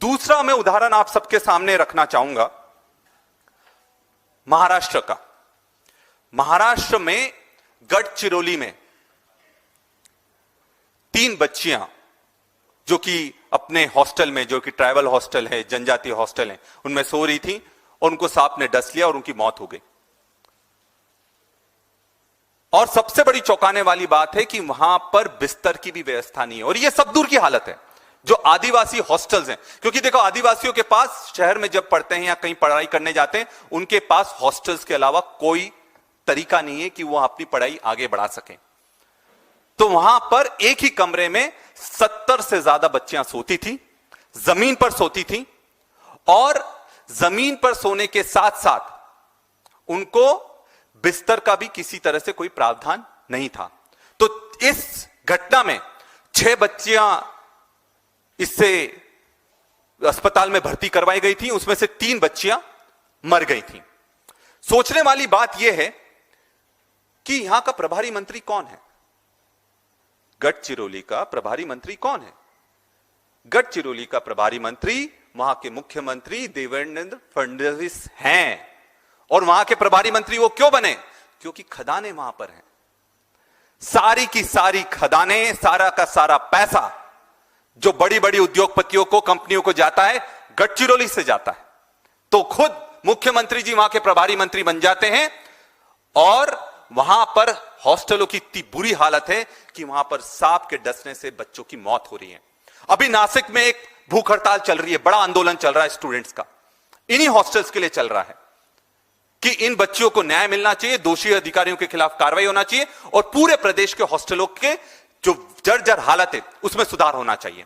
दूसरा मैं उदाहरण आप सबके सामने रखना चाहूंगा महाराष्ट्र का। महाराष्ट्र में गढ़चिरौली में 3 बच्चियां जो कि अपने हॉस्टल में, जो कि ट्राइबल हॉस्टल है, जनजातीय हॉस्टल है, उनमें सो रही थी और उनको सांप ने डस लिया और उनकी मौत हो गई। और सबसे बड़ी चौंकाने वाली बात है कि वहां पर बिस्तर की भी व्यवस्था नहीं है। और यह सब दूर की हालत है जो आदिवासी हॉस्टल्स हैं, क्योंकि देखो आदिवासियों के पास शहर में जब पढ़ते हैं या कहीं पढ़ाई करने जाते हैं, उनके पास हॉस्टल्स के अलावा कोई तरीका नहीं है कि वो अपनी पढ़ाई आगे बढ़ा सकें। तो वहां पर एक ही कमरे में 70 से ज्यादा बच्चियां सोती थी, जमीन पर सोती थी, और जमीन पर सोने के साथ साथ उनको बिस्तर का भी किसी तरह से कोई प्रावधान नहीं था। तो इस घटना में 6 बच्चियां इससे अस्पताल में भर्ती करवाई गई थी, उसमें से 3 बच्चियां मर गई थी। सोचने वाली बात यह है कि यहां का प्रभारी मंत्री कौन है? गढ़चिरौली का प्रभारी मंत्री कौन है? गढ़चिरौली का प्रभारी मंत्री वहां के मुख्यमंत्री देवेंद्र फडणवीस हैं। और वहां के प्रभारी मंत्री वो क्यों बने? क्योंकि खदानें वहां पर हैं। सारी की सारी खदानें, सारा का सारा पैसा जो बड़ी बड़ी उद्योगपतियों को, कंपनियों को जाता है, गढ़चिरौली से जाता है। तो खुद मुख्यमंत्री जी वहां के प्रभारी मंत्री बन जाते हैं और वहां पर हॉस्टलों की इतनी बुरी हालत है कि वहां पर सांप के डसने से बच्चों की मौत हो रही है। अभी नासिक में एक भूख हड़ताल चल रही है, बड़ा आंदोलन चल रहा है स्टूडेंट्स का, इन्हीं हॉस्टल्स के लिए चल रहा है कि इन बच्चियों को न्याय मिलना चाहिए, दोषी अधिकारियों के खिलाफ कार्रवाई होना चाहिए और पूरे प्रदेश के हॉस्टलों के जो जर्जर हालत है उसमें सुधार होना चाहिए।